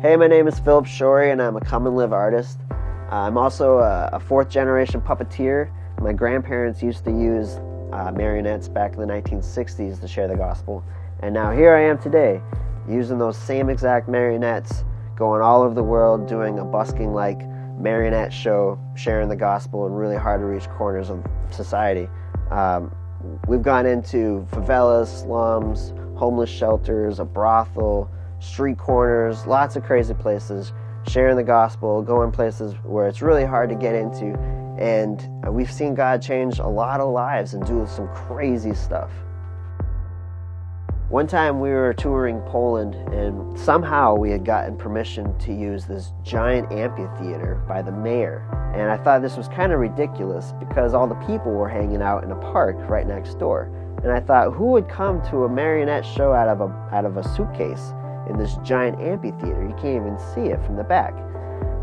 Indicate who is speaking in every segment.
Speaker 1: Hey, my name is Philip Shorey, and I'm a come and live artist. I'm also a fourth generation puppeteer. My grandparents used to use marionettes back in the 1960s to share the gospel. And now here I am today, using those same exact marionettes, going all over the world, doing a busking-like marionette show, sharing the gospel in really hard-to-reach corners of society. We've gone into favelas, slums, homeless shelters, a brothel, street corners, lots of crazy places, sharing the gospel, going places where it's really hard to get into, and we've seen God change a lot of lives and do some crazy stuff. One time we were touring Poland, and somehow we had gotten permission to use this giant amphitheater by the mayor, and I thought this was kind of ridiculous because all the people were hanging out in a park right next door, and I thought, who would come to a marionette show out of a suitcase in this giant amphitheater? You can't even see it from the back.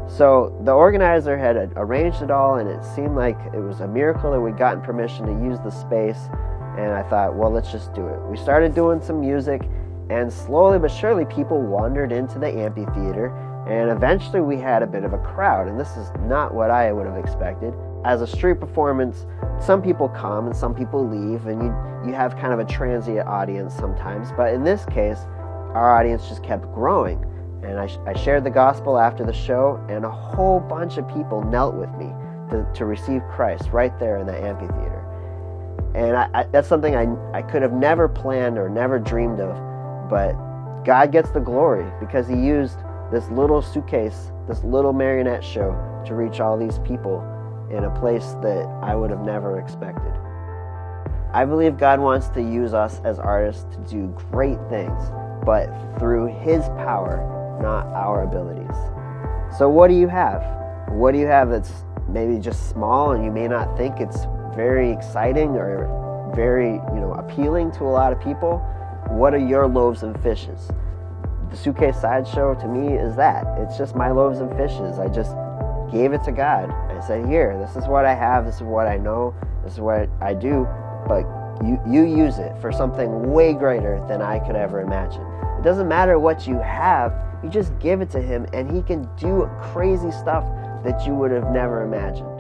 Speaker 1: So the organizer had arranged it all, and it seemed like it was a miracle that we'd gotten permission to use the space. And I thought, well, let's just do it. We started doing some music, and slowly but surely people wandered into the amphitheater, and eventually we had a bit of a crowd, and this is not what I would have expected. As a street performance, some people come and some people leave, and you have kind of a transient audience sometimes, but in this case, our audience just kept growing. And I shared the gospel after the show, and a whole bunch of people knelt with me to receive Christ right there in the amphitheater. And that's something I could have never planned or never dreamed of, but God gets the glory because he used this little suitcase, this little marionette show to reach all these people in a place that I would have never expected. I believe God wants to use us as artists to do great things, but through his power, not our abilities. So what do you have? What do you have that's maybe just small and you may not think it's very exciting or very, appealing to a lot of people? What are your loaves and fishes? The Suitcase Sideshow to me is that. It's just my loaves and fishes. I just gave it to God. I said, here, this is what I have, this is what I know, this is what I do, but you use it for something way greater than I could ever imagine. It doesn't matter what you have, you just give it to him and he can do crazy stuff that you would have never imagined.